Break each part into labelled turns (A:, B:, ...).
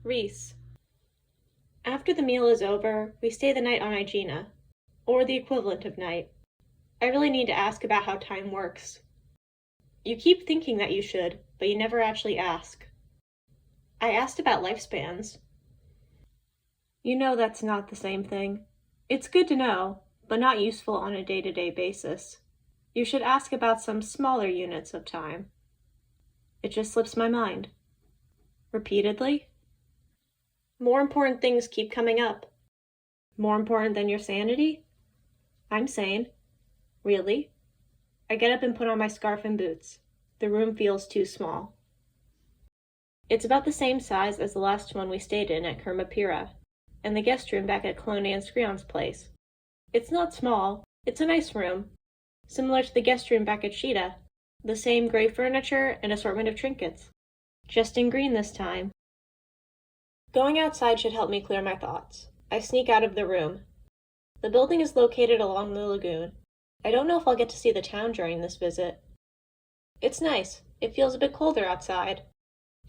A: Reese. After the meal is over, we stay the night on Igena, or the equivalent of night. I really need to ask about how time works. You keep thinking that you should, but you never actually ask. I asked about lifespans. You know that's not the same thing. It's good to know, but not useful on a day-to-day basis. You should ask about some smaller units of time. It just slips my mind. Repeatedly? More important things keep coming up. More important than your sanity? I'm sane. Really? I get up and put on my scarf and boots. The room feels too small. It's about the same size as the last one we stayed in at Kermapira, and the guest room back at Colonna and Screon's place. It's not small, it's a nice room, similar to the guest room back at Sheeta, the same gray furniture and assortment of trinkets, just in green this time. Going outside should help me clear my thoughts. I sneak out of the room. The building is located along the lagoon. I don't know if I'll get to see the town during this visit. It's nice. It feels a bit colder outside,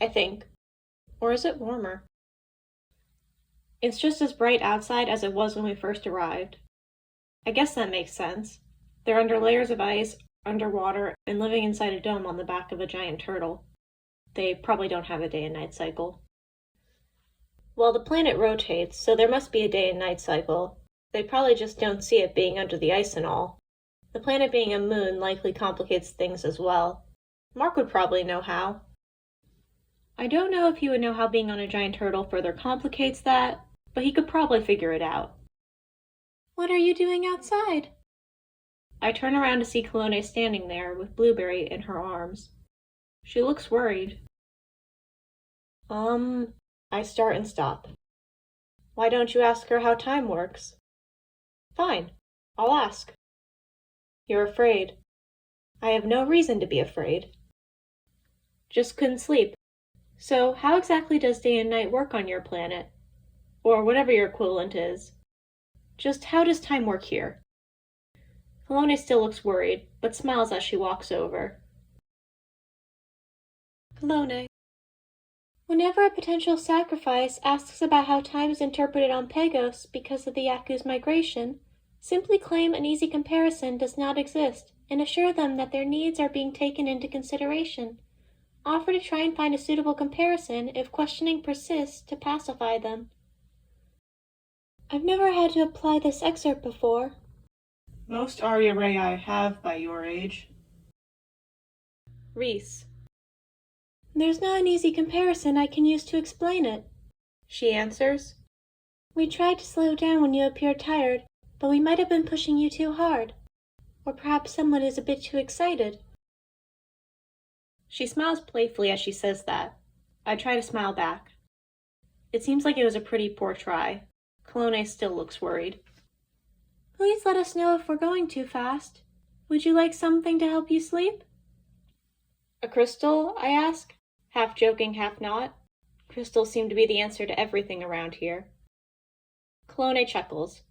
A: I think. Or is it warmer? It's just as bright outside as it was when we first arrived. I guess that makes sense. They're under layers of ice, underwater, and living inside a dome on the back of a giant turtle. They probably don't have a day and night cycle. Well, the planet rotates, so there must be a day and night cycle. They probably just don't see it being under the ice and all. The planet being a moon likely complicates things as well. Mark would probably know how. I don't know if he would know how being on a giant turtle further complicates that, but he could probably figure it out. What are you doing outside? I turn around to see Colonna standing there with Blueberry in her arms. She looks worried. I start and stop. Why don't you ask her how time works? Fine, I'll ask. You're afraid. I have no reason to be afraid. Just couldn't sleep. So how exactly does day and night work on your planet? Or whatever your equivalent is. Just how does time work here? Colonna still looks worried, but smiles as she walks over. Colonna. Whenever a potential sacrifice asks about how time is interpreted on Pagos because of the Yaku's migration, simply claim an easy comparison does not exist and assure them that their needs are being taken into consideration. Offer to try and find a suitable comparison if questioning persists to pacify them. I've never had to apply this excerpt before.
B: Most aria rei have by your age.
A: Reese. There's not an easy comparison I can use to explain it, she answers. We tried to slow down when you appeared tired, but we might have been pushing you too hard. Or perhaps someone is a bit too excited. She smiles playfully as she says that. I try to smile back. It seems like it was a pretty poor try. Colonna still looks worried. Please let us know if we're going too fast. Would you like something to help you sleep? A crystal, I ask, half joking, half not. Crystals seem to be the answer to everything around here. Colonna chuckles.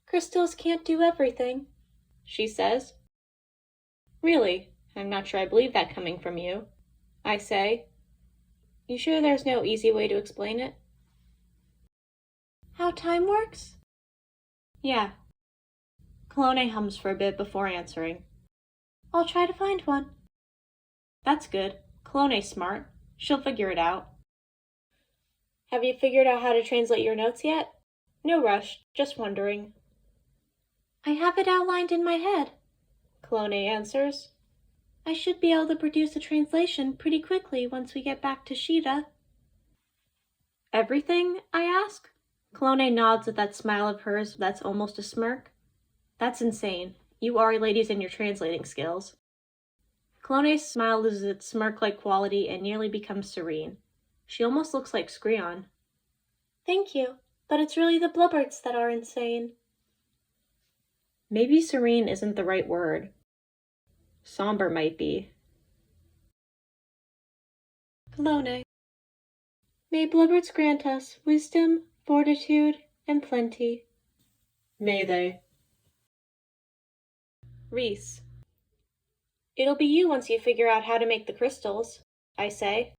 A: Crystals can't do everything, she says. Really? I'm not sure I believe that coming from you. I say. You sure there's no easy way to explain it? How time works? Yeah. Colonna hums for a bit before answering. I'll try to find one. That's good. Colonna's smart. She'll figure it out. Have you figured out how to translate your notes yet? No rush, just wondering. I have it outlined in my head, Colonna answers. I should be able to produce a translation pretty quickly once we get back to Sheeta. Everything? I ask. Colonna nods at that smile of hers that's almost a smirk. That's insane. You are ladies in your translating skills. Colonna's smile loses its smirk-like quality and nearly becomes serene. She almost looks like Screon. Thank you, but it's really the blubberts that are insane. Maybe serene isn't the right word. Somber might be. Colonna. May blubberts grant us wisdom, fortitude, and plenty.
B: May they.
A: Reese. It'll be you once you figure out how to make the crystals, I say.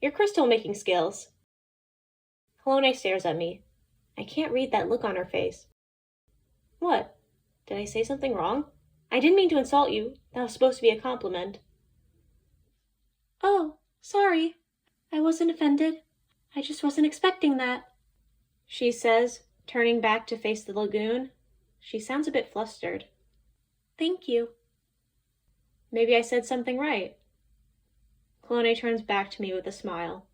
A: Your crystal-making skills. Clone stares at me. I can't read that look on her face. What? Did I say something wrong? I didn't mean to insult you. That was supposed to be a compliment. Oh, sorry. I wasn't offended. I just wasn't expecting that, she says, turning back to face the lagoon. She sounds a bit flustered. Thank you. Maybe I said something right. Clone turns back to me with a smile.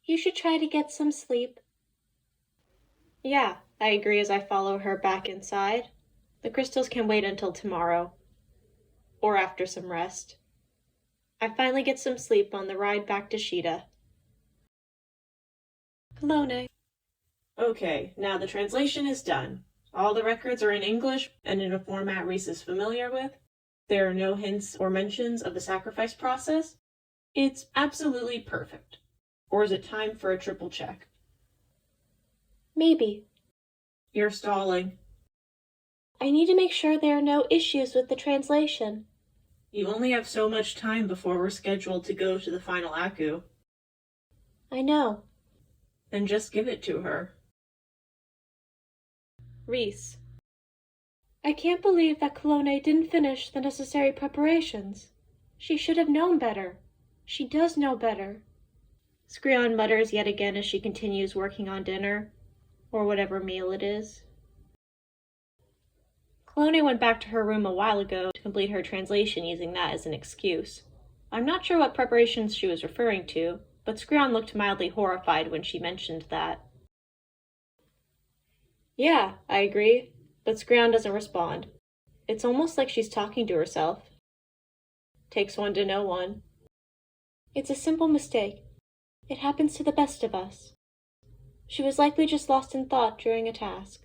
A: You should try to get some sleep. Yeah, I agree as I follow her back inside. The crystals can wait until tomorrow. Or after some rest. I finally get some sleep on the ride back to Sheeta. Clone.
B: Okay, now the translation is done. All the records are in English and in a format Reese is familiar with. There are no hints or mentions of the sacrifice process. It's absolutely perfect. Or is it time for a triple check?
A: Maybe.
B: You're stalling.
A: I need to make sure there are no issues with the translation.
B: You only have so much time before we're scheduled to go to the final Aku.
A: I know.
B: Then just give it to her.
A: Reese. I can't believe that Clone didn't finish the necessary preparations. She should have known better. She does know better. Screon mutters yet again as she continues working on dinner, or whatever meal it is. Clone went back to her room a while ago to complete her translation using that as an excuse. I'm not sure what preparations she was referring to, but Screon looked mildly horrified when she mentioned that. Yeah, I agree, but Screon doesn't respond. It's almost like she's talking to herself. Takes one to know one. It's a simple mistake. It happens to the best of us. She was likely just lost in thought during a task.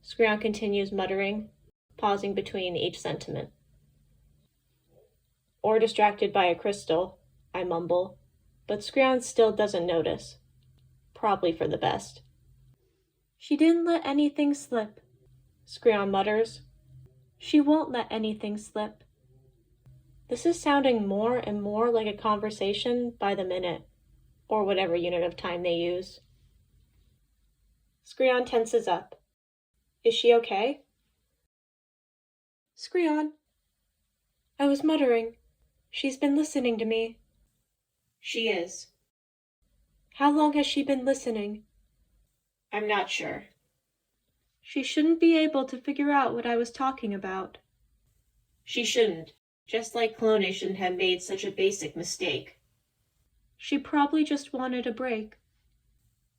A: Screon continues muttering, pausing between each sentiment. Or distracted by a crystal, I mumble, but Screon still doesn't notice. Probably for the best. She didn't let anything slip, Screon mutters. She won't let anything slip. This is sounding more and more like a conversation by the minute, or whatever unit of time they use. Screon tenses up. Is she okay? Screon. I was muttering. She's been listening to me.
B: She is.
A: How long has she been listening?
B: I'm not sure.
A: She shouldn't be able to figure out what I was talking about.
B: She shouldn't. Just like Clone shouldn't have made such a basic mistake.
A: She probably just wanted a break.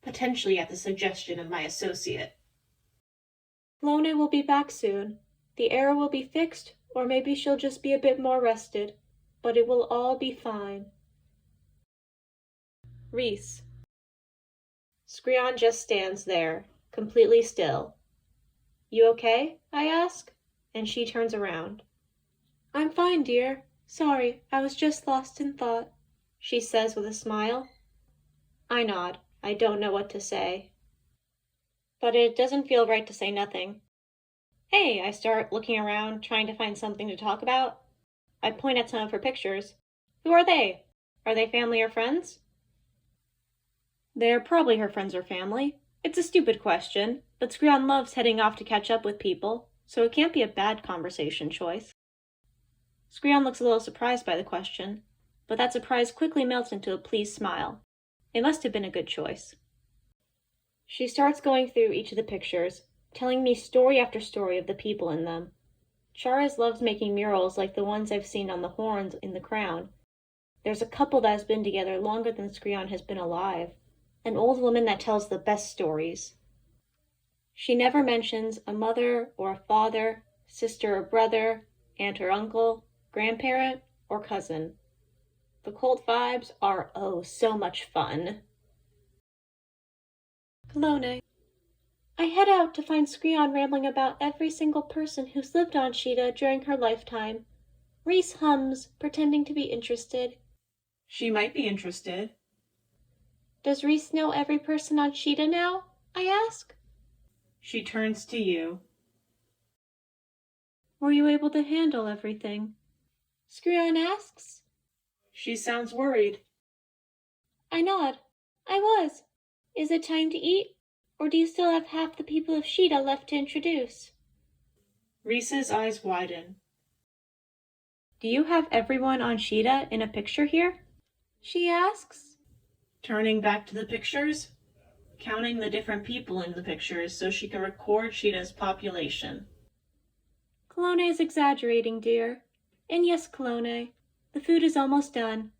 B: Potentially at the suggestion of my associate.
A: Clone will be back soon. The error will be fixed, or maybe she'll just be a bit more rested. But it will all be fine. Reese. Screon just stands there, completely still. You okay? I ask, and she turns around. I'm fine, dear. Sorry, I was just lost in thought, she says with a smile. I nod. I don't know what to say. But it doesn't feel right to say nothing. Hey, I start looking around, trying to find something to talk about. I point at some of her pictures. Who are they? Are they family or friends? They're probably her friends or family. It's a stupid question, but Screon loves heading off to catch up with people, so it can't be a bad conversation choice. Screon looks a little surprised by the question, but that surprise quickly melts into a pleased smile. It must have been a good choice. She starts going through each of the pictures, telling me story after story of the people in them. Charas loves making murals like the ones I've seen on the horns in the crown. There's a couple that has been together longer than Screon has been alive. An old woman that tells the best stories. She never mentions a mother or a father, sister or brother, aunt or uncle, grandparent or cousin. The cult vibes are oh so much fun. Clone. I head out to find Screon rambling about every single person who's lived on Sheeta during her lifetime. Reese hums, pretending to be interested.
B: She might be interested.
A: Does Reese know every person on Sheeta now? I ask.
B: She turns to you.
A: Were you able to handle everything? Screon asks.
B: She sounds worried.
A: I nod. I was. Is it time to eat? Or do you still have half the people of Sheeta left to introduce?
B: Reese's eyes widen.
A: Do you have everyone on Sheeta in a picture here? She asks.
B: Turning back to the pictures, counting the different people in the pictures so she can record Sheeta's population.
A: Clone is exaggerating, dear. And yes, Clone, the food is almost done.